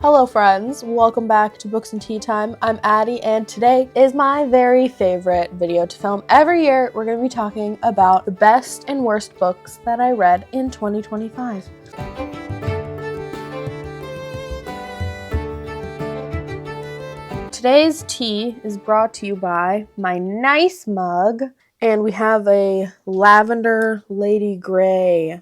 Hello friends, welcome back to Books and Tea Time. I'm Addie and today is my very favorite video to film. Every year we're going to be talking about the best and worst books that I read in 2025. Today's tea is brought to you by my nice mug, and we have a lavender lady gray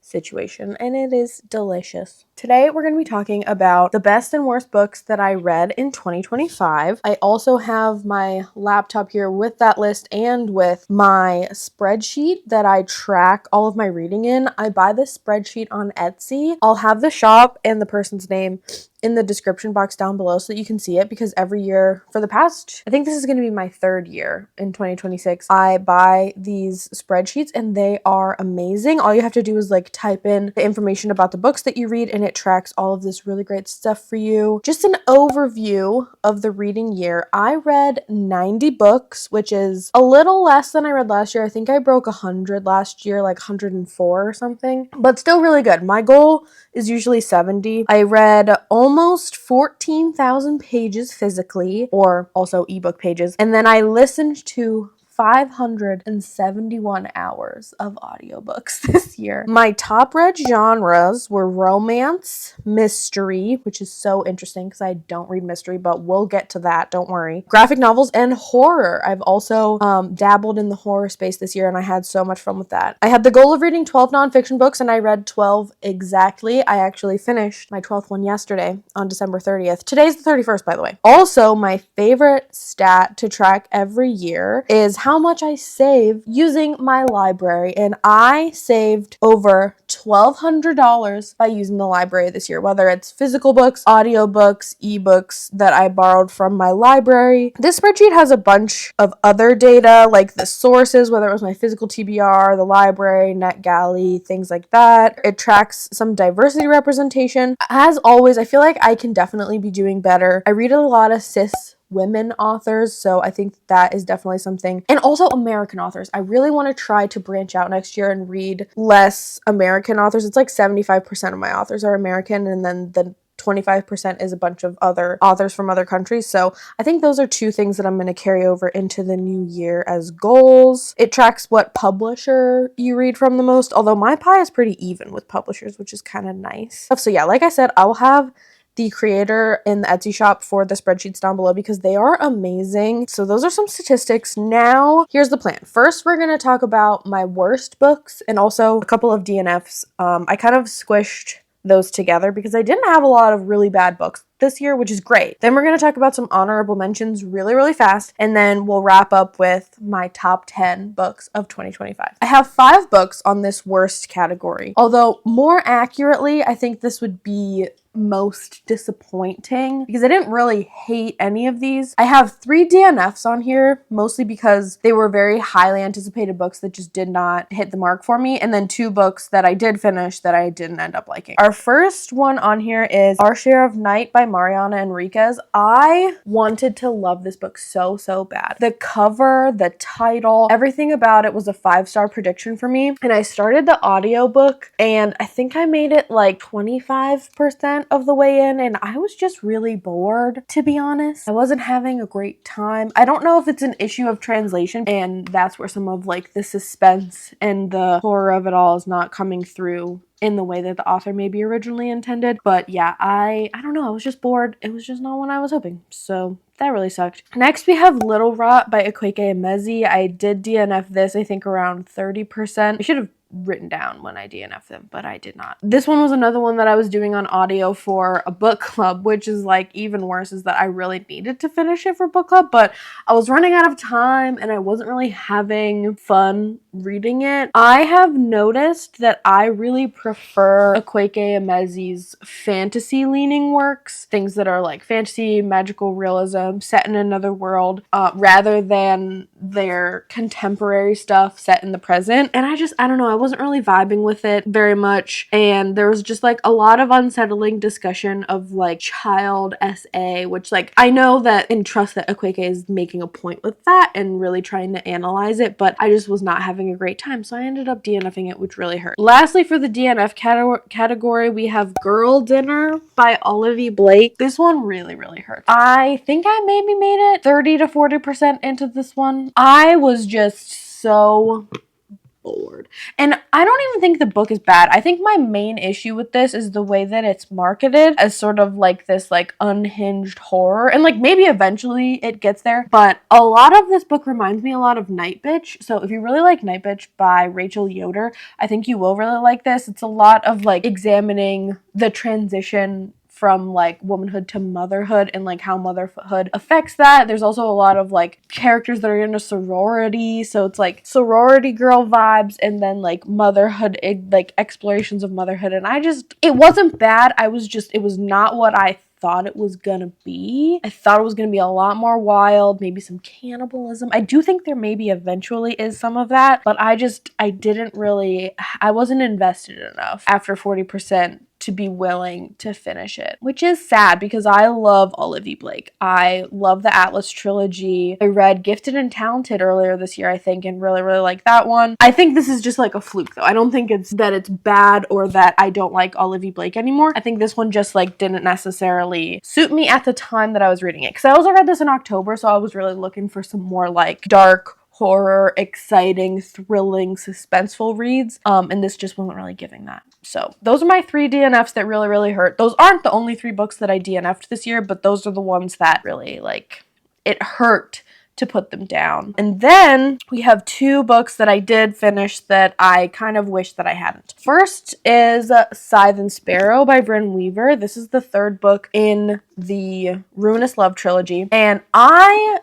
situation, and it is delicious. Today we're going to be talking about the best and worst books that I read in 2025. I also have my laptop here with that list and with my spreadsheet that I track all of my reading in. I buy this spreadsheet on Etsy. I'll have the shop and the person's name in the description box down below so that you can see it, because every year for the past, I think this is going to be my third year in 2026, I buy these spreadsheets and they are amazing. All you have to do is like type in the information about the books that you read and it tracks all of this really great stuff for you. Just an overview of the reading year. I read 90 books, which is a little less than I read last year. I think I broke 100 last year, like 104 or something, but still really good. My goal is usually 70. I read almost 14,000 pages physically, or also ebook pages, and then I listened to 571 hours of audiobooks this year. My top read genres were romance, mystery, which is so interesting because I don't read mystery, but we'll get to that, don't worry. Graphic novels and horror. I've also dabbled in the horror space this year and I had so much fun with that. I had the goal of reading 12 nonfiction books and I read 12 exactly. I actually finished my 12th one yesterday on December 30th. Today's the 31st, by the way. Also, my favorite stat to track every year is how much I save using my library, and I saved over $1,200 by using the library this year, whether it's physical books, audiobooks, ebooks that I borrowed from my library. This spreadsheet has a bunch of other data, like the sources, whether it was my physical TBR, the library, NetGalley, things like that. It tracks some diversity representation. As always, I feel like I can definitely be doing better. I read a lot of cis women authors, so I think that is definitely something. And also American authors. I really want to try to branch out next year and read less American authors. It's like 75% of my authors are American, and then the 25% is a bunch of other authors from other countries. So I think those are two things that I'm going to carry over into the new year as goals. It tracks what publisher you read from the most, although my pie is pretty even with publishers, which is kind of nice. So yeah, like I said, I will have the creator in the Etsy shop for the spreadsheets down below because they are amazing. So those are some statistics. Now, here's the plan. First, we're going to talk about my worst books and also a couple of DNFs. I kind of squished those together because I didn't have a lot of really bad books this year, which is great. Then we're going to talk about some honorable mentions really fast, and then we'll wrap up with my top 10 books of 2025. I have 5 books on this worst category, although more accurately, I think this would be most disappointing because I didn't really hate any of these. I have 3 DNFs on here, mostly because they were very highly anticipated books that just did not hit the mark for me, and then 2 books that I did finish that I didn't end up liking. Our first one on here is Our Share of Night by Mariana Enriquez. I wanted to love this book so bad. The cover, the title, everything about it was a 5-star prediction for me, and I started the audiobook and I think I made it like 25% of the way in, and I was just really bored, to be honest. I wasn't having a great time. I don't know if it's an issue of translation, and that's where some of like the suspense and the horror of it all is not coming through in the way that the author maybe originally intended. But yeah, I don't know, I was just bored. It was just not what I was hoping, so that really sucked. Next, we have Little Rot by Akwaeke Emezi. I did DNF this, I think around 30%. I should have written down when I DNF them, but I did not. This one was another one that I was doing on audio for a book club, which is like even worse, is that I really needed to finish it for book club, but I was running out of time and I wasn't really having fun reading it. I have noticed that I really prefer Akwaeke Emezi's fantasy leaning works, things that are like fantasy, magical realism, set in another world, rather than their contemporary stuff set in the present. And I don't know, I wasn't really vibing with it very much, and there was just like a lot of unsettling discussion of like child SA, which like I know that and trust that Akwaeke is making a point with that and really trying to analyze it, but I just was not having having a great time. So I ended up DNFing it, which really hurt. Lastly, for the DNF category, we have Girl Dinner by Olivia Blake. This one really, really hurt. I think I maybe made it 30 to 40% into this one. I was just so bored. And I don't even think the book is bad. I think my main issue with this is the way that it's marketed as sort of like this like unhinged horror, and like maybe eventually it gets there, but a lot of this book reminds me a lot of Night Bitch. So if you really like Night Bitch by Rachel Yoder, I think you will really like this. It's a lot of like examining the transition from like womanhood to motherhood and like how motherhood affects that. There's also a lot of like characters that are in a sorority, so it's like sorority girl vibes and then like motherhood, like explorations of motherhood. And it wasn't bad. It was not what I thought it was gonna be. I thought it was gonna be a lot more wild, maybe some cannibalism. I do think there maybe eventually is some of that, but I wasn't invested enough after 40% to be willing to finish it, which is sad because I love Olivia Blake. I love the Atlas trilogy. I read Gifted and Talented earlier this year, I think, and really, really like that one. I think this is just like a fluke though. I don't think it's bad or that I don't like Olivia Blake anymore. I think this one just like didn't necessarily suit me at the time that I was reading it. Because I also read this in October, so I was really looking for some more like dark horror, exciting, thrilling, suspenseful reads, and this just wasn't really giving that. So those are my 3 DNFs that really, really hurt. Those aren't the only 3 books that I DNF'd this year, but those are the ones that really, like, it hurt to put them down. And then we have 2 books that I did finish that I kind of wish that I hadn't. First is Scythe and Sparrow by Brynne Weaver. This is the 3rd book in the Ruinous Love trilogy, and I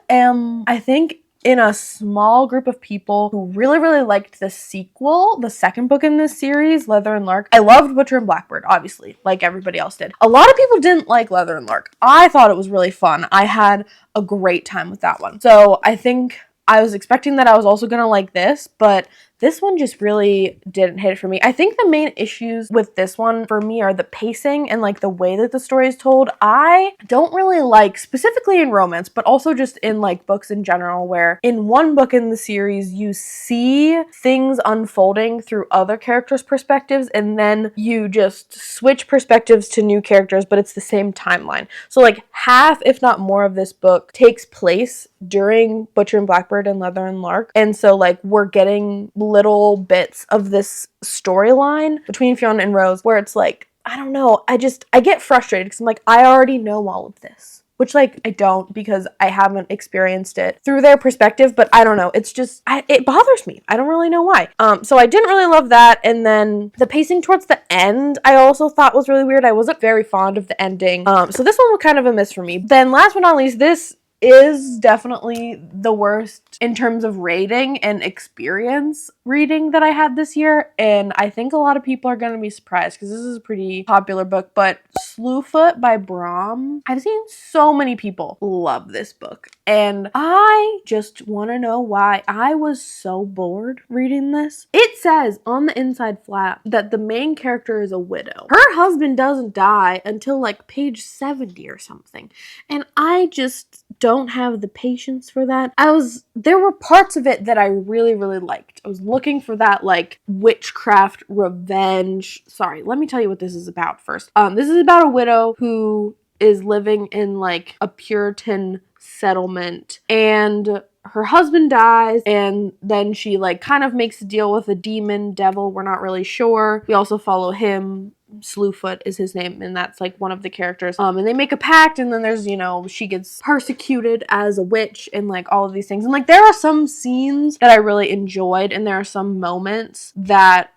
think in a small group of people who really, really liked the sequel, the 2nd book in this series, Leather and Lark. I loved Butcher and Blackbird, obviously, like everybody else did. A lot of people didn't like Leather and Lark. I thought it was really fun. I had a great time with that one. So I think I was expecting that I was also gonna like this, but this one just really didn't hit it for me. I think the main issues with this one for me are the pacing and like the way that the story is told. I don't really like, specifically in romance, but also just in like books in general, where in one book in the series you see things unfolding through other characters' perspectives and then you just switch perspectives to new characters, but it's the same timeline. So like half, if not more, of this book takes place during Butcher and Blackbird and Leather and Lark. And so like we're getting little bits of this storyline between Fiona and Rose where it's like, I don't know, I get frustrated because I'm like, I already know all of this. Which, like, I don't, because I haven't experienced it through their perspective, but I don't know. It's just, it bothers me. I don't really know why. So I didn't really love that, and then the pacing towards the end, I also thought was really weird. I wasn't very fond of the ending. So this one was kind of a miss for me. Then last but not least, this is definitely the worst in terms of rating and experience reading that I had this year, and I think a lot of people are going to be surprised because this is a pretty popular book, but Slewfoot by Brom. I've seen so many people love this book, and I just want to know why. I was so bored reading this. It says on the inside flap that the main character is a widow. Her husband doesn't die until like page 70 or something, and I just don't have the patience for that. There were parts of it that I really, really liked. I was looking for that like witchcraft revenge. Sorry, let me tell you what this is about first. This is about a widow who is living in like a Puritan settlement, and her husband dies, and then she like kind of makes a deal with a demon devil. We're not really sure. We also follow him. Slewfoot is his name, and that's like one of the characters. And they make a pact, and then there's, she gets persecuted as a witch and like all of these things. And like there are some scenes that I really enjoyed, and there are some moments that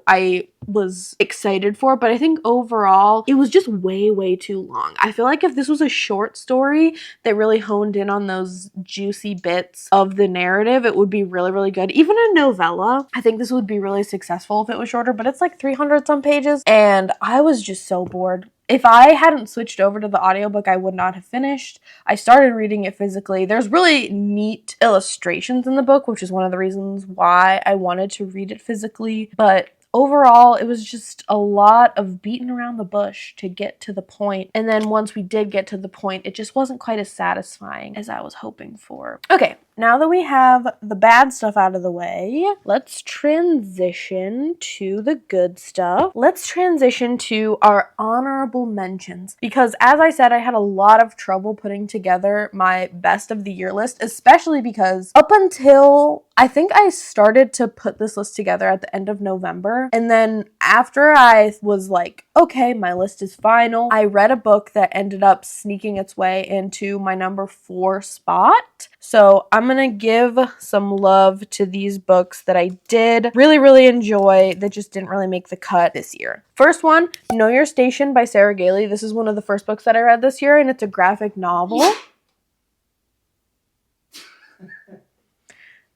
I was excited for, but I think overall it was just way, way too long. I feel like if this was a short story that really honed in on those juicy bits of the narrative, it would be really, really good. Even a novella, I think this would be really successful if it was shorter, but it's like 300 some pages, and I was just so bored. If I hadn't switched over to the audiobook, I would not have finished. I started reading it physically. There's really neat illustrations in the book, which is one of the reasons why I wanted to read it physically. But overall, it was just a lot of beating around the bush to get to the point. And then once we did get to the point, it just wasn't quite as satisfying as I was hoping for. Okay, now that we have the bad stuff out of the way, let's transition to the good stuff. Let's transition to our honorable mentions, because as I said, I had a lot of trouble putting together my best of the year list, especially because up until I think I started to put this list together at the end of November, and then after I was like, okay, my list is final, I read a book that ended up sneaking its way into my number 4 spot. So I'm gonna give some love to these books that I did really enjoy that just didn't really make the cut this year. First one, Know Your Station by Sarah Gailey. This is one of the first books that I read this year, and it's a graphic novel.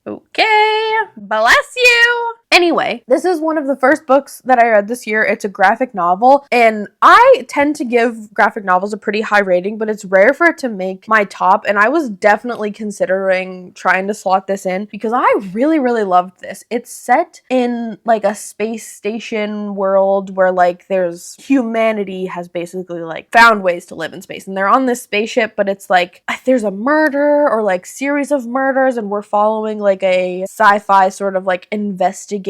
Okay, bless you. Anyway, this is one of the first books that I read this year. It's a graphic novel, and I tend to give graphic novels a pretty high rating, but it's rare for it to make my top, and I was definitely considering trying to slot this in because I really loved this. It's set in like a space station world where like there's humanity has basically like found ways to live in space, and they're on this spaceship, but it's like there's a murder or like series of murders, and we're following like a sci-fi sort of like investigator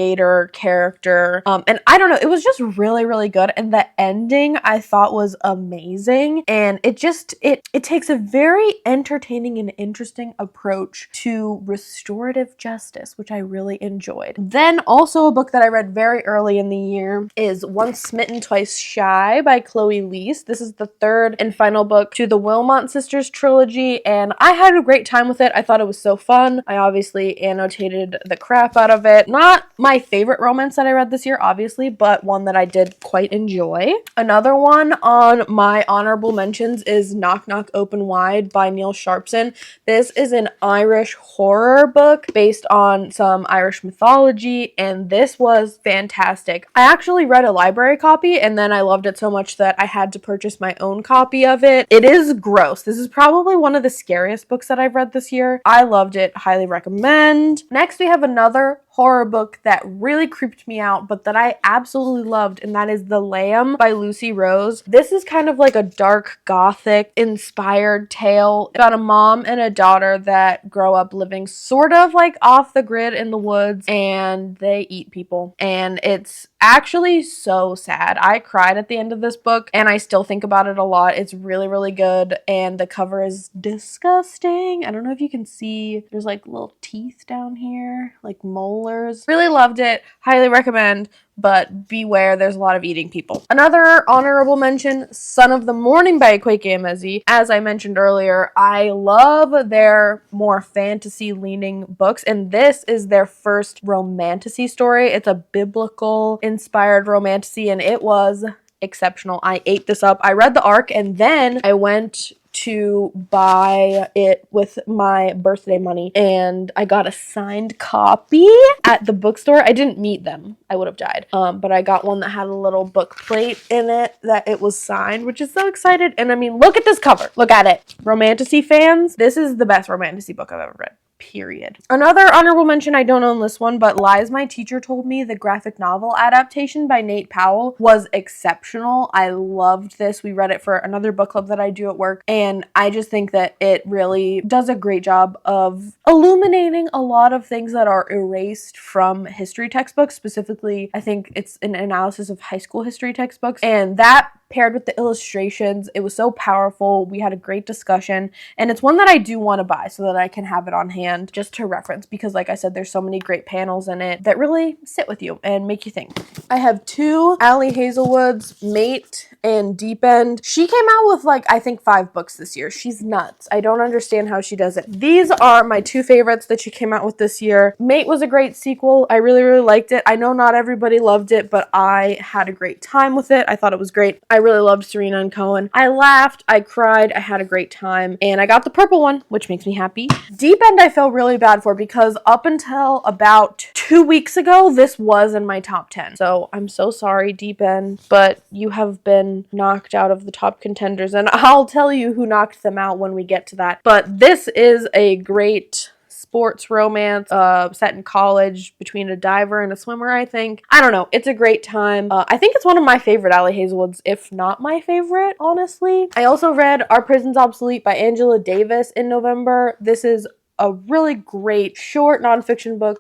character, and I don't know, it was just really good, and the ending I thought was amazing, and it takes a very entertaining and interesting approach to restorative justice, which I really enjoyed. Then also a book that I read very early in the year is Once Smitten Twice Shy by Chloe Leese. This is the third and final book to the Wilmot Sisters trilogy, and I had a great time with it. I thought it was so fun. I obviously annotated the crap out of it. Not my favorite romance that I read this year, obviously, but one that I did quite enjoy. Another one on my honorable mentions is Knock Knock Open Wide by Neil Sharpson. This is an Irish horror book based on some Irish mythology, and this was fantastic. I actually read a library copy, and then I loved it so much that I had to purchase my own copy of it. It is gross. This is probably one of the scariest books that I've read this year. I loved it. Highly recommend. Next, we have another horror book that really creeped me out, but that I absolutely loved, and that is The Lamb by Lucy Rose. This is kind of like a dark gothic inspired tale about a mom and a daughter that grow up living sort of like off the grid in the woods, and they eat people, and it's actually so sad. I cried at the end of this book, and I still think about it a lot. It's really good, and the cover is disgusting. I don't know if you can see, there's like little teeth down here, like molars. Really loved it. Highly recommend, but beware, there's a lot of eating people. Another honorable mention, Son of the Morning by Akwaeke Emezi. As I mentioned earlier, I love their more fantasy-leaning books, and this is their first romantasy story. It's a biblical-inspired romantasy, and it was exceptional. I ate this up. I read the arc, and then I went to buy it with my birthday money, and I got a signed copy at the bookstore. I didn't meet them. I would have died. But I got one that had a little book plate in it that it was signed, which is so excited. And I mean, look at this cover. Look at it. Romantasy fans, this is the best romantasy book I've ever read. Period. Another honorable mention, I don't own this one, but Lies My Teacher Told Me, the graphic novel adaptation by Nate Powell, was exceptional. I loved this. We read it for another book club that I do at work, and I just think that it really does a great job of illuminating a lot of things that are erased from history textbooks. Specifically, I think it's an analysis of high school history textbooks, and that paired with the illustrations, it was so powerful. We had a great discussion, and it's one that I do want to buy so that I can have it on hand just to reference, because like I said, there's so many great panels in it that really sit with you and make you think. I have two Ali Hazelwood's, Mate and Deep End. She came out with like, I think 5 books this year. She's nuts. I don't understand how she does it. These are my 2 favorites that she came out with this year. Mate was a great sequel. I really liked it. I know not everybody loved it, but I had a great time with it. I thought it was great. I really loved Serena and Cohen. I laughed, I cried, I had a great time, and I got the purple one, which makes me happy. Deep End I felt really bad for because up until about 2 weeks ago, this was in my top 10. So I'm so sorry, Deep End, but you have been knocked out of the top contenders, and I'll tell you who knocked them out when we get to that. But this is a great sports romance set in college between a diver and a swimmer, I think. I don't know. It's a great time. I think it's one of my favorite Ali Hazelwoods, if not my favorite, honestly. I also read Our Prison's Obsolete by Angela Davis in November. This is a really great short nonfiction book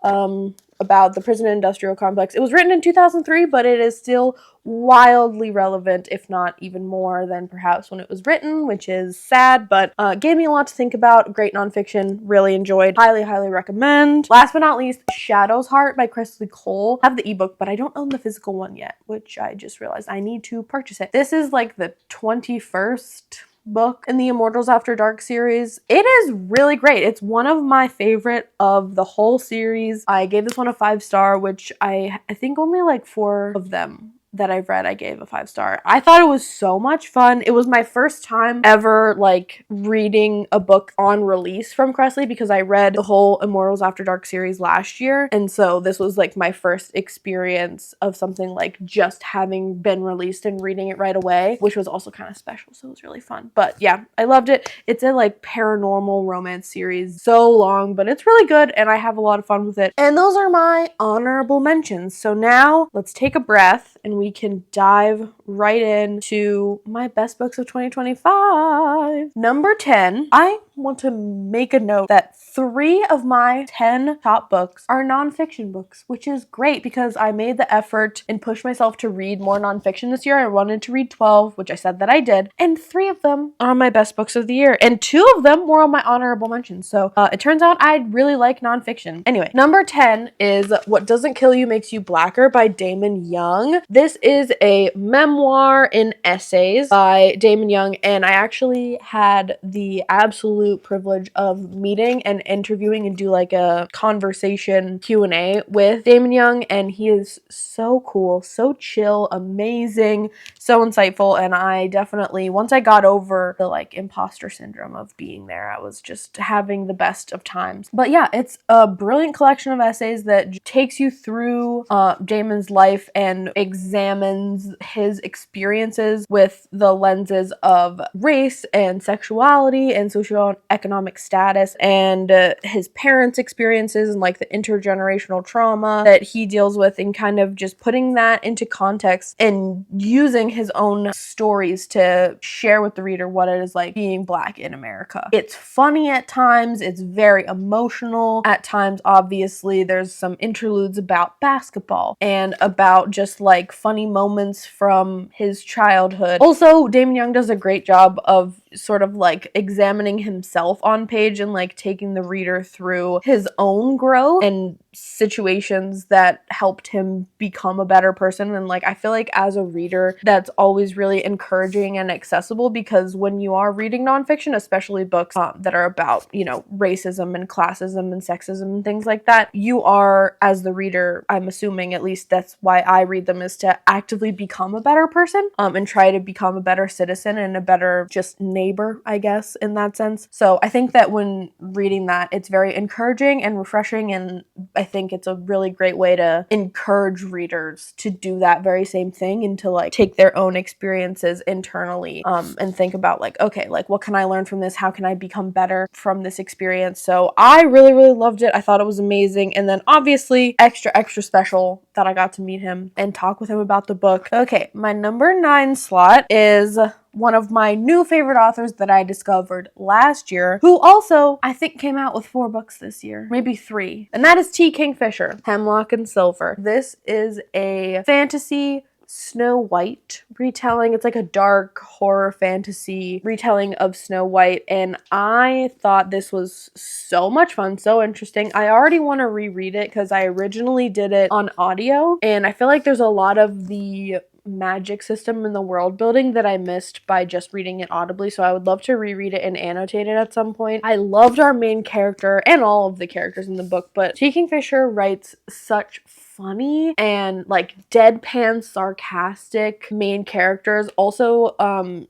about the prison industrial complex. It was written in 2003, but it is still wildly relevant, if not even more than perhaps when it was written, which is sad, but gave me a lot to think about. Great nonfiction, really enjoyed, highly recommend. Last but not least, Shadow's Heart by Cressley Cole. I have the ebook, but I don't own the physical one yet, which I just realized I need to purchase it. This is like the 21st book in the Immortals After Dark series. It is really great. It's one of my favorite of the whole series. I gave this one a 5-star, which I think only like 4 of them that I've read I gave a 5-star. I thought it was so much fun. It was my first time ever like reading a book on release from Cressley, because I read the whole Immortals After Dark series last year, and so this was like my first experience of something like just having been released and reading it right away, which was also kind of special, so it was really fun. But yeah, I loved it. It's a like paranormal romance series, so long, but it's really good and I have a lot of fun with it. And those are my honorable mentions. So now let's take a breath and we can dive right into my best books of 2025. Number 10, I want to make a note that 3 of my 10 top books are nonfiction books, which is great because I made the effort and pushed myself to read more nonfiction this year. I wanted to read 12, which I said that I did, and 3 of them are on my best books of the year, and 2 of them were on my honorable mentions. So it turns out I really like nonfiction. Anyway, number 10 is What Doesn't Kill You Makes You Blacker by Damon Young. This is a memoir in essays by Damon Young, and I actually had the absolute privilege of meeting and interviewing and do like a conversation Q&A with Damon Young, and he is so cool, so chill, amazing, so insightful, and I definitely, once I got over the like imposter syndrome of being there, I was just having the best of times. But yeah, it's a brilliant collection of essays that takes you through Damon's life and examines his experiences with the lenses of race and sexuality and socioeconomic status, and his parents' experiences and like the intergenerational trauma that he deals with, and kind of just putting that into context and using his own stories to share with the reader what it is like being Black in America. It's funny at times, it's very emotional at times. Obviously, there's some interludes about basketball and about just like funny moments from his childhood. Also, Damon Young does a great job of sort of like examining himself on page and like taking the reader through his own growth and situations that helped him become a better person. And like I feel like as a reader, that's always really encouraging and accessible, because when you are reading nonfiction, especially books that are about, you know, racism and classism and sexism and things like that, you are, as the reader, I'm assuming, at least that's why I read them, is to actively become a better person and try to become a better citizen and a better just neighbor, I guess, in that sense. So I think that when reading that, it's very encouraging and refreshing, and I think it's a really great way to encourage readers to do that very same thing and to like take their own experiences internally and think about like, okay, like what can I learn from this? How can I become better from this experience? So I really loved it. I thought it was amazing. And then obviously extra special that I got to meet him and talk with him about the book. Okay, my number 9 slot is one of my new favorite authors that I discovered last year, who also, I think, came out with 4 books this year, maybe 3, and that is T. Kingfisher, Hemlock and Silver. This is a fantasy Snow White retelling. It's like a dark horror fantasy retelling of Snow White, and I thought this was so much fun, so interesting. I already want to reread it because I originally did it on audio, and I feel like there's a lot of the magic system in the world building that I missed by just reading it audibly, so I would love to reread it and annotate it at some point. I loved our main character and all of the characters in the book, but T. Kingfisher writes such funny and like deadpan sarcastic main characters. Also,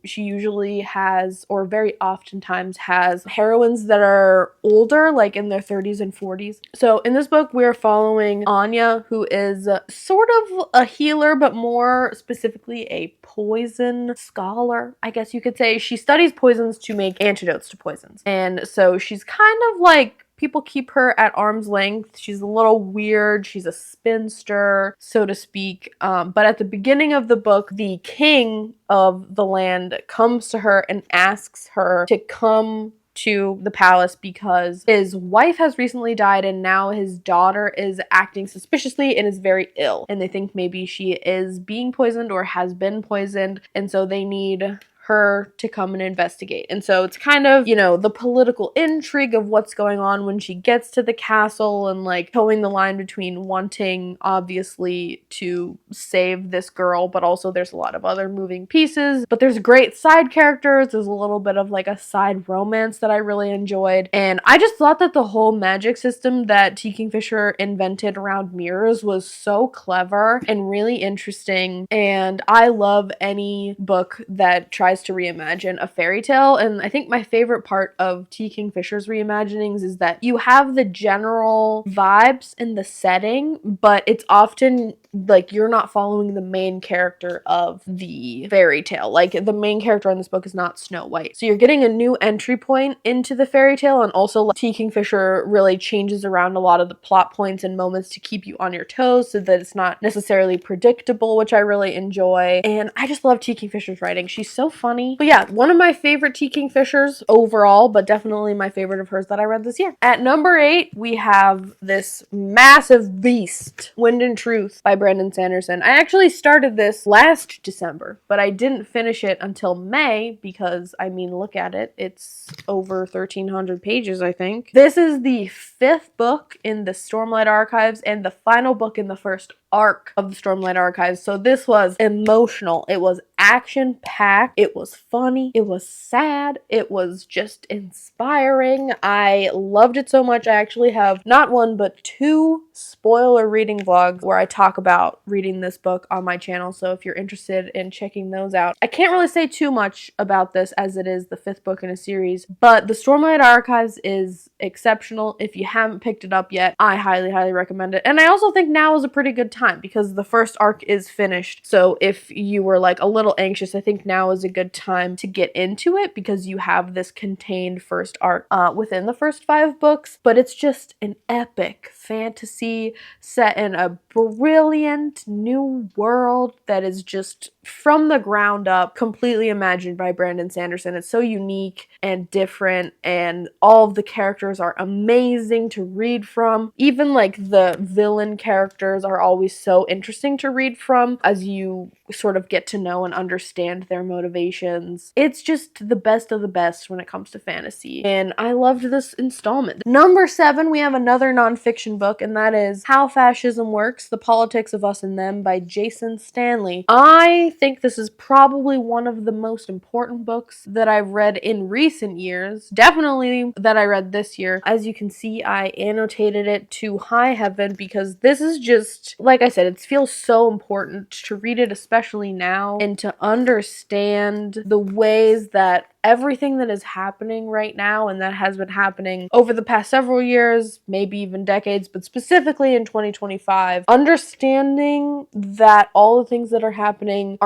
she usually has, or very oftentimes has, heroines that are older, like in their 30s and 40s. So in this book, we're following Anya, who is sort of a healer, but more specifically a poison scholar, I guess you could say. She studies poisons to make antidotes to poisons. And so she's kind of like, people keep her at arm's length. She's a little weird. She's a spinster, so to speak. But at the beginning of the book, the king of the land comes to her and asks her to come to the palace because his wife has recently died and now his daughter is acting suspiciously and is very ill. And they think maybe she is being poisoned or has been poisoned. And so they need her to come and investigate. And so it's kind of, you know, the political intrigue of what's going on when she gets to the castle and like towing the line between wanting obviously to save this girl, but also there's a lot of other moving pieces. But there's great side characters. There's a little bit of like a side romance that I really enjoyed. And I just thought that the whole magic system that T. Kingfisher invented around mirrors was so clever and really interesting. And I love any book that tries to reimagine a fairy tale. And I think my favorite part of T. Kingfisher's reimaginings is that you have the general vibes and the setting, but it's often like you're not following the main character of the fairy tale. Like the main character in this book is not Snow White. So you're getting a new entry point into the fairy tale, and also T. Kingfisher really changes around a lot of the plot points and moments to keep you on your toes so that it's not necessarily predictable, which I really enjoy. And I just love T. Kingfisher's writing. She's so funny. But yeah, one of my favorite T. Kingfishers overall, but definitely my favorite of hers that I read this year. At number 8, we have this massive beast, Wind and Truth by Brandon Sanderson. I actually started this last December, but I didn't finish it until May because, I mean, look at it. It's over 1,300 pages, I think. This is the 5th book in the Stormlight Archives and the final book in the first arc of the Stormlight Archives. So this was emotional. It was action-packed. It was funny. It was sad. It was just inspiring. I loved it so much. I actually have not one, but 2 spoiler reading vlogs where I talk about reading this book on my channel. So if you're interested in checking those out, I can't really say too much about this as it is the 5th book in a series, but the Stormlight Archives is exceptional. If you haven't picked it up yet, I highly, highly recommend it. And I also think now is a pretty good time because the first arc is finished. So if you were like a little anxious, I think now is a good time to get into it because you have this contained first arc within the first 5 books. But it's just an epic fantasy set in a brilliant new world that is just from the ground up completely imagined by Brandon Sanderson. It's so unique and different, and all of the characters are amazing to read from. Even like the villain characters are always so interesting to read from as you sort of get to know and understand their motivations. It's just the best of the best when it comes to fantasy, and I loved this installment. Number 7, we have another nonfiction book, and that is How Fascism Works: The Politics of Us and Them by Jason Stanley. I think this is probably one of the most important books that I've read in recent years. Definitely that I read this year. As you can see, I annotated it to high heaven because this is just, like I said, it feels so important to read it, especially now, and to understand the ways that everything that is happening right now and that has been happening over the past several years, maybe even decades, but specifically in 2025, understanding that all the things that are happening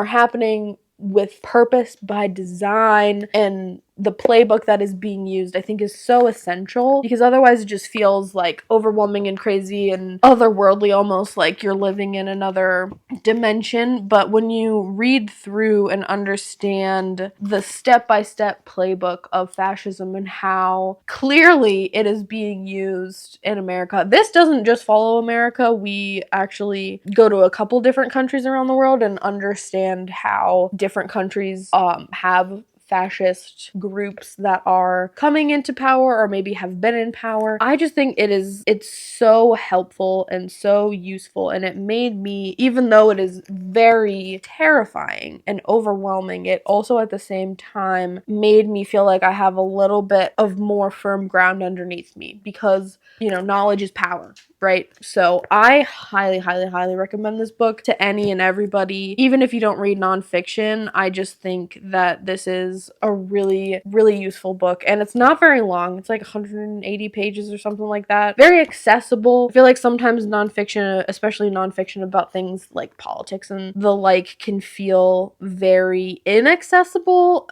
with purpose by design, and the playbook that is being used, I think, is so essential because otherwise it just feels like overwhelming and crazy and otherworldly, almost like you're living in another dimension. But when you read through and understand the step-by-step playbook of fascism and how clearly it is being used in America, this doesn't just follow America. We actually go to a couple different countries around the world and understand how different countries have fascist groups that are coming into power or maybe have been in power. I just think it's so helpful and so useful, and it made me, even though it is very terrifying and overwhelming, it also at the same time made me feel like I have a little bit of more firm ground underneath me because, you know, knowledge is power, right? So I highly, highly, highly recommend this book to any and everybody. Even if you don't read nonfiction, I just think that this is a really, really useful book, and it's not very long. It's like 180 pages or something like that. Very accessible. I feel like sometimes nonfiction, especially nonfiction about things like politics and the like, can feel very inaccessible,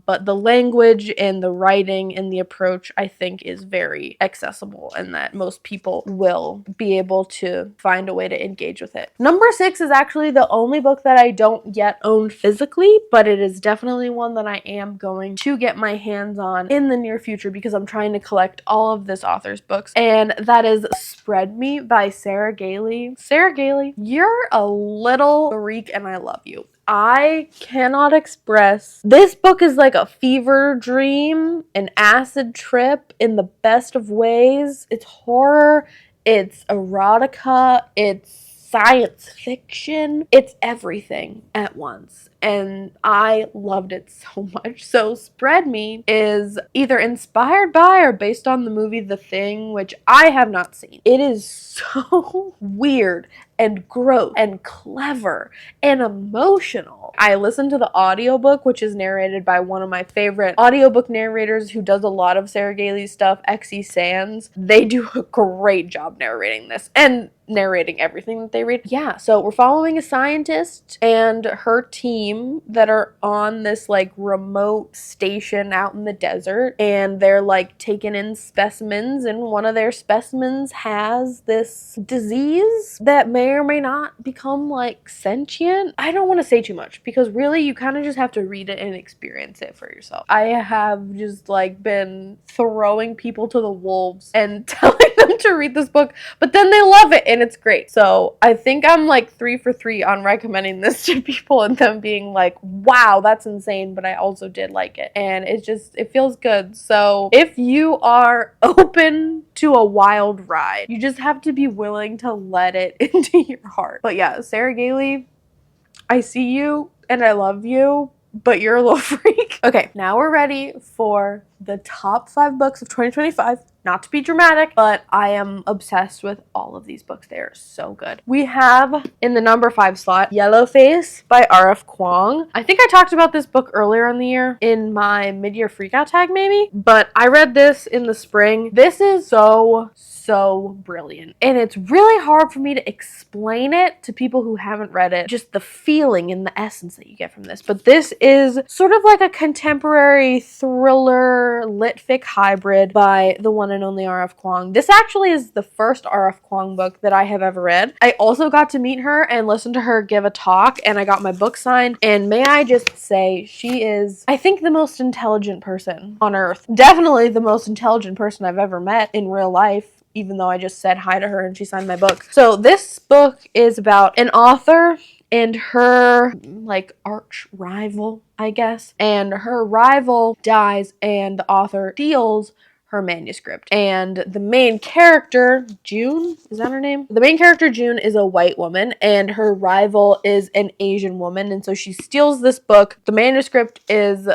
but the language and the writing and the approach, I think, is very accessible and that most people will will be able to find a way to engage with it. Number 6 is actually the only book that I don't yet own physically, but it is definitely one that I am going to get my hands on in the near future because I'm trying to collect all of this author's books, and that is Spread Me by Sarah Gailey. Sarah Gailey, you're a little freak and I love you. I cannot express. This book is like a fever dream, an acid trip in the best of ways. It's horror, it's erotica, it's science fiction. It's everything at once. And I loved it so much. So Spread Me is either inspired by or based on the movie The Thing, which I have not seen. It is so weird and gross and clever and emotional. I listened to the audiobook, which is narrated by one of my favorite audiobook narrators who does a lot of Sarah Gailey's stuff, Xe Sands. They do a great job narrating this and narrating everything that they read. Yeah, so we're following a scientist and her team that are on this like remote station out in the desert, and they're like taking in specimens, and one of their specimens has this disease that may or may not become like sentient. I don't want to say too much because really you kind of just have to read it and experience it for yourself. I have just like been throwing people to the wolves and telling them to read this book, but then they love it and it's great. So I think I'm like 3 for 3 on recommending this to people and them being like, wow, that's insane, but I also did like it. And it feels good. So if you are open to a wild ride, you just have to be willing to let it into your heart. But yeah, Sarah Gailey, I see you and I love you, but you're a little freak. Okay, now we're ready for the top 5 books of 2025. Not to be dramatic, but I am obsessed with all of these books. They are so good. We have in the number 5 slot, Yellowface by R.F. Kuang. I think I talked about this book earlier in the year in my mid-year freakout tag maybe, but I read this in the spring. This is so brilliant. And it's really hard for me to explain it to people who haven't read it, just the feeling and the essence that you get from this. But this is sort of like a contemporary thriller lit fic hybrid by the one and only R.F. Kuang. This actually is the first R.F. Kuang book that I have ever read. I also got to meet her and listen to her give a talk, and I got my book signed, and may I just say, she is, I think, the most intelligent person on earth. Definitely the most intelligent person I've ever met in real life, even though I just said hi to her and she signed my book. So this book is about an author and her like arch rival, I guess. And her rival dies and the author steals her manuscript. And the main character, June, is that her name? The main character, June, is a white woman and her rival is an Asian woman. And so she steals this book. The manuscript is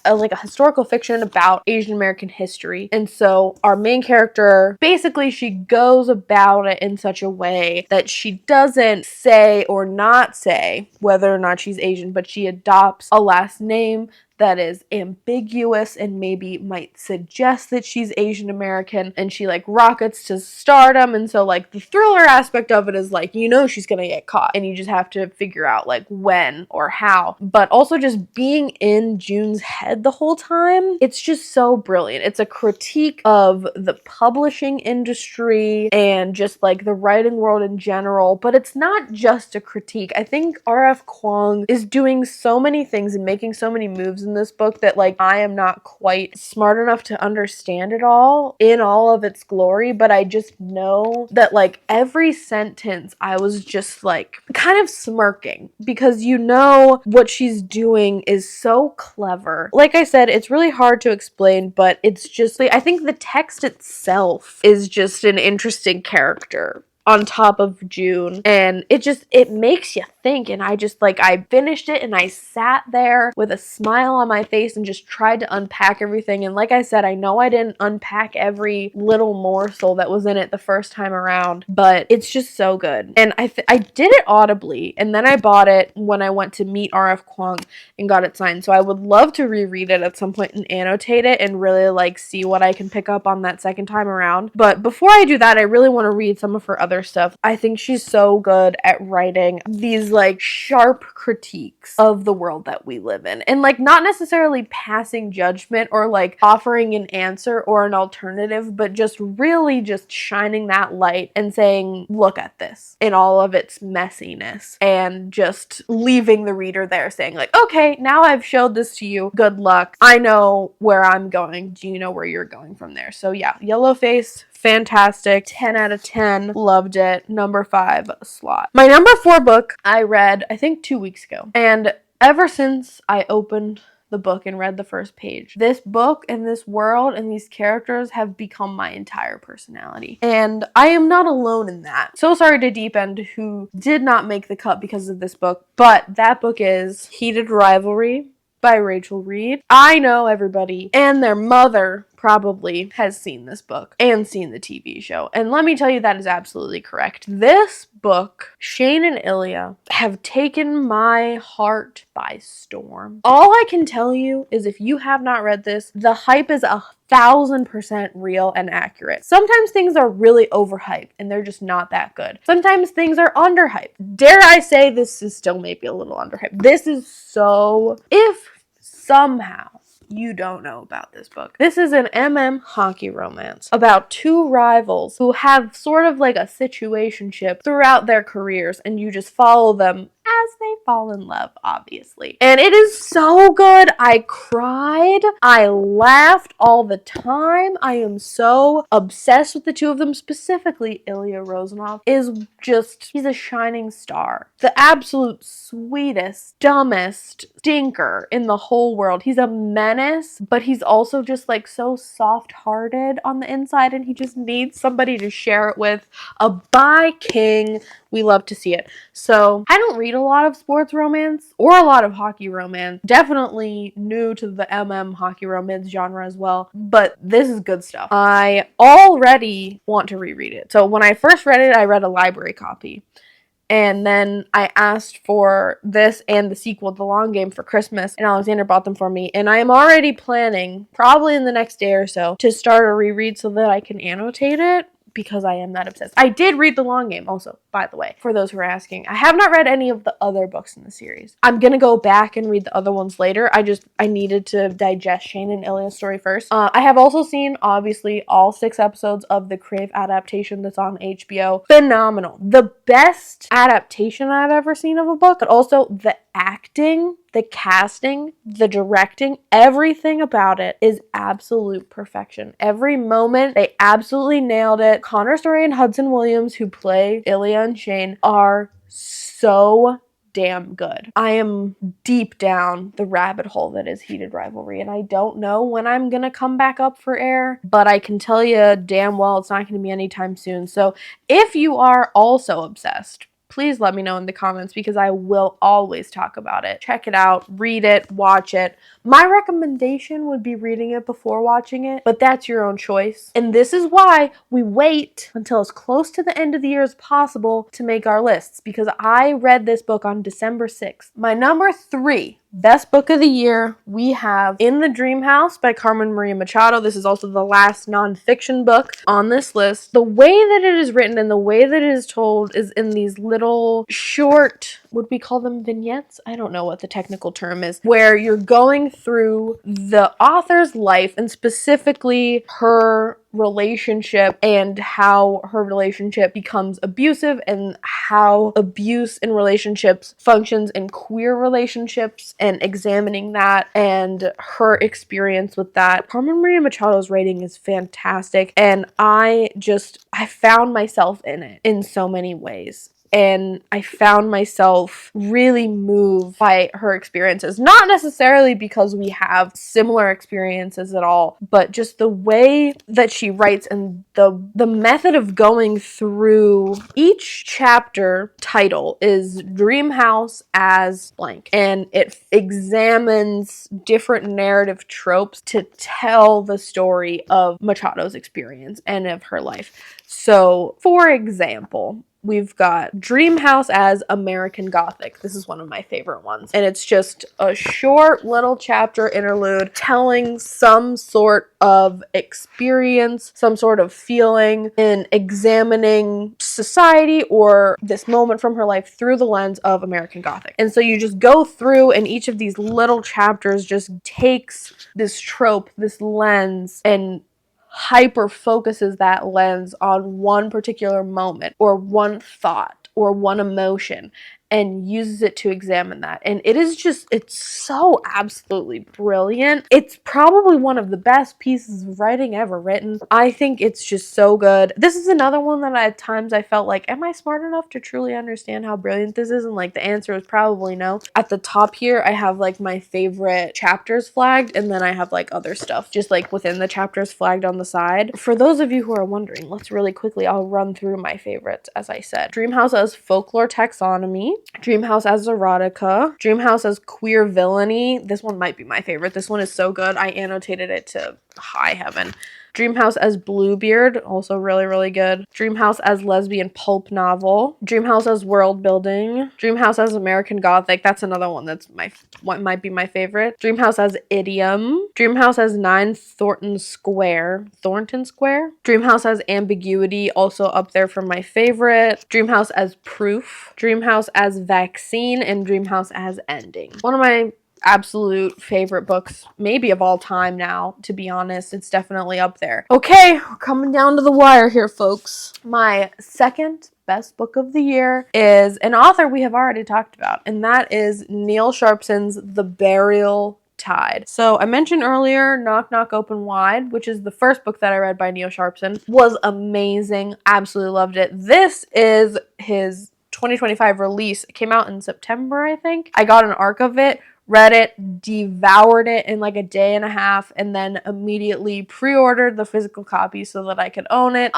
like a historical fiction about Asian American history. And so our main character, basically she goes about it in such a way that she doesn't say or not say whether or not she's Asian, but she adopts a last name that is ambiguous and maybe might suggest that she's Asian American, and she like rockets to stardom. And so like the thriller aspect of it is like, you know, she's gonna get caught and you just have to figure out like when or how. But also just being in June's head the whole time, it's just so brilliant. It's a critique of the publishing industry and just like the writing world in general, but it's not just a critique. I think R.F. Kuang is doing so many things and making so many moves in this book that like I am not quite smart enough to understand it all in all of its glory, but I just know that like every sentence I was just like kind of smirking because you know what she's doing is so clever. Like I said, it's really hard to explain, but it's just like I think the text itself is just an interesting character on top of June, and it makes you think. And I just like, I finished it and I sat there with a smile on my face and just tried to unpack everything. And like I said, I know I didn't unpack every little morsel that was in it the first time around, but it's just so good. And I did it audibly, and then I bought it when I went to meet R.F. Kuang and got it signed. So I would love to reread it at some point and annotate it and really like see what I can pick up on that second time around. But before I do that, I really want to read some of her other stuff. I think she's so good at writing these like sharp critiques of the world that we live in, and like not necessarily passing judgment or like offering an answer or an alternative, but just really just shining that light and saying, look at this in all of its messiness, and just leaving the reader there saying like, okay, now I've showed this to you, good luck, I know where I'm going, do you know where you're going from there? So yeah, Yellowface, fantastic, 10 out of 10, loved it. Number 5 slot. My number 4 book I read I think 2 weeks ago, and ever since I opened the book and read the first page, this book and this world and these characters have become my entire personality. And I am not alone in that. So sorry to Deep End, who did not make the cut because of this book, but that book is Heated Rivalry by Rachel Reed. I know everybody and their mother probably has seen this book and seen the TV show. And let me tell you, that is absolutely correct. This book, Shane and Ilya, have taken my heart by storm. All I can tell you is if you have not read this, the hype is 1,000% real and accurate. Sometimes things are really overhyped and they're just not that good. Sometimes things are underhyped. Dare I say this is still maybe a little underhyped. This is so... If somehow you don't know about this book, this is an hockey romance about 2 rivals who have sort of like a situationship throughout their careers, and you just follow them as they fall in love, obviously. And it is so good. I cried. I laughed all the time. I am so obsessed with the 2 of them. Specifically, Ilya Rozanov is just, he's a shining star. The absolute sweetest, dumbest stinker in the whole world. He's a menace, but he's also just like so soft-hearted on the inside, and he just needs somebody to share it with. A bi king. We love to see it. So I don't read a lot of sports romance or a lot of hockey romance. Definitely new to the hockey romance genre as well. But this is good stuff. I already want to reread it. So when I first read it, I read a library copy. And then I asked for this and the sequel, The Long Game, for Christmas, and Alexander bought them for me. And I am already planning, probably in the next day or so, to start a reread so that I can annotate it, because I am that obsessed. I did read The Long Game also, by the way, for those who are asking. I have not read any of the other books in the series. I'm gonna go back and read the other ones later. I needed to digest Shane and Ilya's story first. I have also seen, obviously, all 6 episodes of the Crave adaptation that's on HBO. Phenomenal. The best adaptation I've ever seen of a book, but also the acting, the casting, the directing, everything about it is absolute perfection. Every moment, they absolutely nailed it. Connor Story and Hudson Williams, who play Ilya and Shane, are so damn good. I am deep down the rabbit hole that is Heated Rivalry, and I don't know when I'm gonna come back up for air, but I can tell you damn well it's not gonna be anytime soon. So if you are also obsessed, please let me know in the comments, because I will always talk about it. Check it out, read it, watch it. My recommendation would be reading it before watching it, but that's your own choice. And this is why we wait until as close to the end of the year as possible to make our lists, because I read this book on December 6th. My number 3 best book of the year, we have In the Dream House by Carmen Maria Machado. This is also the last nonfiction book on this list. The way that it is written and the way that it is told is in these little short, would we call them vignettes? I don't know what the technical term is, where you're going through the author's life, and specifically her relationship, and how her relationship becomes abusive, and how abuse in relationships functions in queer relationships, and examining that and her experience with that. Carmen Maria Machado's writing is fantastic, and I found myself in it in so many ways. And I found myself really moved by her experiences. Not necessarily because we have similar experiences at all, but just the way that she writes, and the method of going through each chapter. Title is Dream House as blank, and it examines different narrative tropes to tell the story of Machado's experience and of her life. So, for example, we've got Dream House as American Gothic. This is one of my favorite ones. And it's just a short little chapter interlude telling some sort of experience, some sort of feeling in examining society or this moment from her life through the lens of American Gothic. And so you just go through, and each of these little chapters just takes this trope, this lens, and hyper focuses that lens on one particular moment or one thought or one emotion and uses it to examine that. And it's so absolutely brilliant. It's probably one of the best pieces of writing ever written. I think it's just so good. This is another one that at times I felt like, am I smart enough to truly understand how brilliant this is? And like the answer is probably no. At the top here, I have like my favorite chapters flagged, and then I have like other stuff just like within the chapters flagged on the side. For those of you who are wondering, let's really quickly, I'll run through my favorites. As I said, Dream House as folklore taxonomy, Dream House as erotica, Dream House as queer villainy. This one might be my favorite. This one is so good. I annotated it to high heaven. Dream House as Bluebeard, also really, really good. Dream House as lesbian pulp novel. Dream House as world building. Dream House as American Gothic. That's another one that's what might be my favorite. Dream House as idiom. Dream House as 9 Thornton Square. Dream House as ambiguity, also up there for my favorite. Dream House as proof. Dream House as vaccine, and Dream House as ending. One of my absolute favorite books maybe of all time now, to be honest. It's definitely up there. Okay, we're coming down to the wire here, folks. My second best book of the year is an author we have already talked about, and that is Neil Sharpson's The Burial Tide. So I mentioned earlier Knock Knock Open Wide, which is the first book that I read by Neil Sharpson. Was amazing. Absolutely loved it. This is his 2025 release. It came out in September, I think. I got an arc of it, read it, devoured it in like a day and a half, and then immediately pre-ordered the physical copy so that I could own it.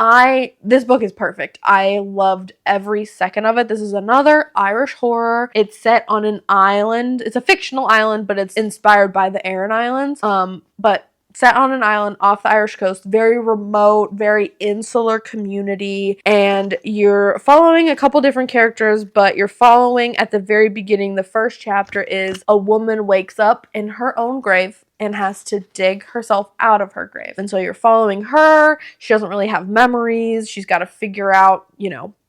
This book is perfect. I loved every second of it. This is another Irish horror. It's set on an island. It's a fictional island, but it's inspired by the Aran Islands. But set on an island off the Irish coast, very remote, very insular community, and you're following a couple different characters, but you're following at the very beginning, the first chapter is a woman wakes up in her own grave and has to dig herself out of her grave. And so you're following her. She doesn't really have memories. She's got to figure out,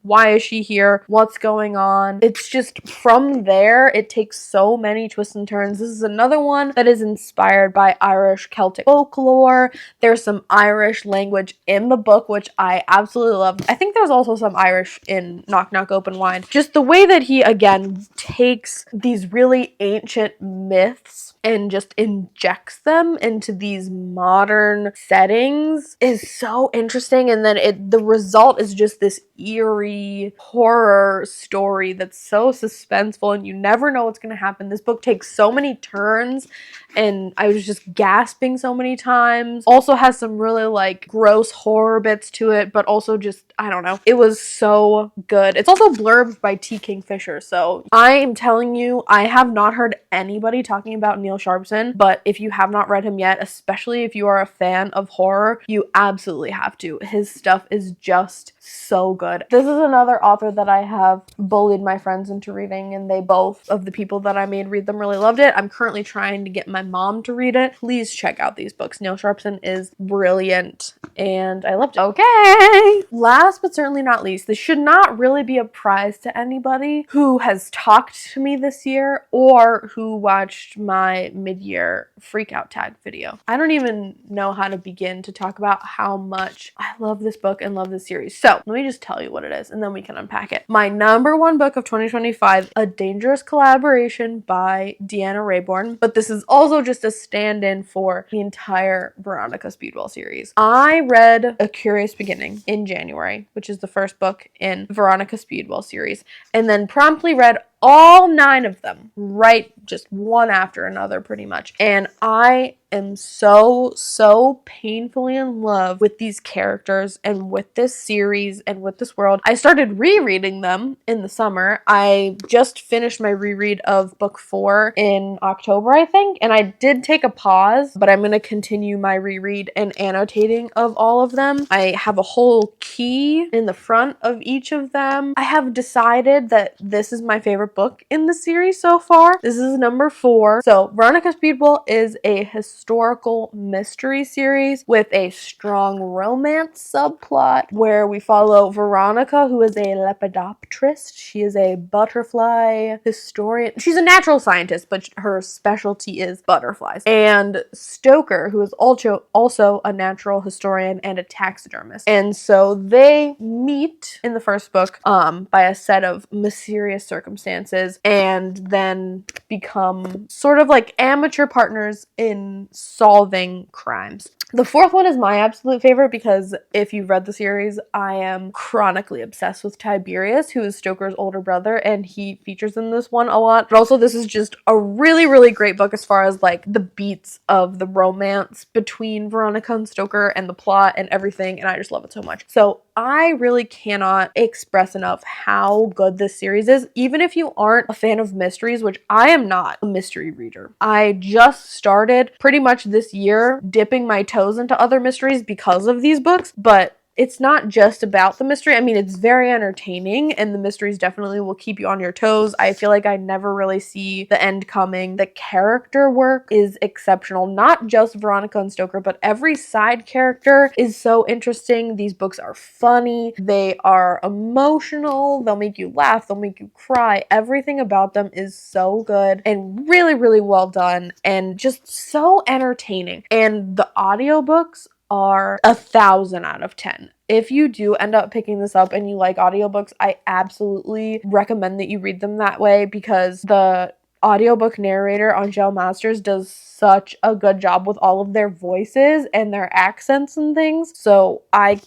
why is she here? What's going on? It's just from there, it takes so many twists and turns. This is another one that is inspired by Irish Celtic folklore. There's some Irish language in the book, which I absolutely love. I think there's also some Irish in Knock Knock Open Wide. Just the way that he, again, takes these really ancient myths and just injects them into these modern settings is so interesting. And then the result is just this eerie horror story that's so suspenseful, and you never know what's going to happen. This book takes so many turns, and I was just gasping so many times. Also has some really like gross horror bits to it, but also just, I don't know. It was so good. It's also blurbed by T. Kingfisher, so I am telling you, I have not heard anybody talking about Neil Sharpson, but if you have not read him yet, especially if you are a fan of horror, you absolutely have to. His stuff is just so good. This is another author that I have bullied my friends into reading, and they both of the people that I made read them really loved it. I'm currently trying to get my mom to read it. Please check out these books. Neil Sharpson is brilliant, and I loved it. Okay, last but certainly not least, this should not really be a prize to anybody who has talked to me this year or who watched my mid-year freakout tag video. I don't even know how to begin to talk about how much I love this book and love this series. So let me just tell you what it is, and then we can unpack it. My number one book of 2025, A Dangerous Collaboration by Deanna Raybourn, but this is also just a stand-in for the entire Veronica Speedwell series. I read A Curious Beginning in January, which is the first book in Veronica Speedwell series, and then promptly read all 9 of them, right, just one after another pretty much. And I am so painfully in love with these characters and with this series and with this world. I started rereading them in the summer. I just finished my reread of book 4 in October, I think, and I did take a pause, but I'm going to continue my reread and annotating of all of them. I have a whole key in the front of each of them. I have decided that this is my favorite book in the series so far. This is number 4. So Veronica Speedwell is a historical mystery series with a strong romance subplot where we follow Veronica, who is a lepidopterist. She is a butterfly historian. She's a natural scientist, but her specialty is butterflies. And Stoker, who is also a natural historian and a taxidermist. And so they meet in the first book by a set of mysterious circumstances and then become sort of like amateur partners in solving crimes. The 4th one is my absolute favorite because if you've read the series, I am chronically obsessed with Tiberius, who is Stoker's older brother, and he features in this one a lot. But also this is just a really great book as far as like the beats of the romance between Veronica and Stoker and the plot and everything, and I just love it so much. So I really cannot express enough how good this series is, even if you aren't a fan of mysteries, which I am not a mystery reader. I just started pretty much this year dipping my toes into other mysteries because of these books, but it's not just about the mystery. I mean, it's very entertaining and the mysteries definitely will keep you on your toes. I feel like I never really see the end coming. The character work is exceptional. Not just Veronica and Stoker, but every side character is so interesting. These books are funny. They are emotional. They'll make you laugh. They'll make you cry. Everything about them is so good and really well done and just so entertaining. And the audiobooks are 1,000 out of 10. If you do end up picking this up and you like audiobooks, I absolutely recommend that you read them that way because the audiobook narrator on Angel Masters does such a good job with all of their voices and their accents and things. So I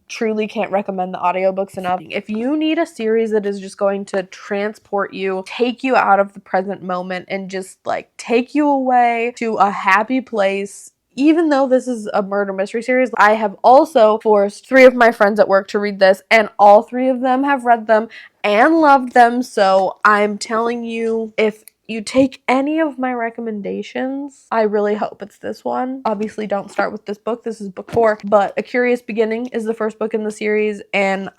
truly can't recommend the audiobooks enough. If you need a series that is just going to transport you, take you out of the present moment and just like take you away to a happy place, even though this is a murder mystery series, I have also forced 3 of my friends at work to read this, and all 3 of them have read them and loved them. So I'm telling you, if you take any of my recommendations, I really hope it's this one. Obviously, don't start with this book. This is book 4, but A Curious Beginning is the first book in the series, and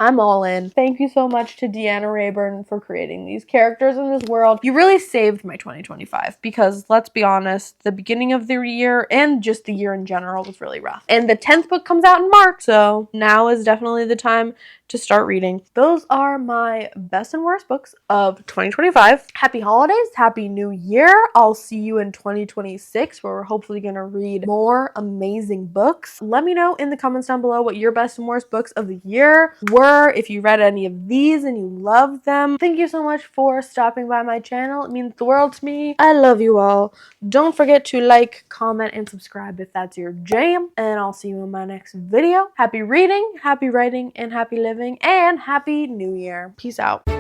I'm all in. Thank you so much to Deanna Rayburn for creating these characters in this world. You really saved my 2025 because, let's be honest, the beginning of the year and just the year in general was really rough. And the 10th book comes out in March, so now is definitely the time to start reading. Those are my best and worst books of 2025. Happy holidays, happy new year. I'll see you in 2026 where we're hopefully gonna read more amazing books. Let me know in the comments down below what your best and worst books of the year were, if you read any of these and you loved them. Thank you so much for stopping by my channel. It means the world to me. I love you all. Don't forget to like, comment, and subscribe if that's your jam, and I'll see you in my next video. Happy reading, happy writing, and happy living, and happy new year. Peace out.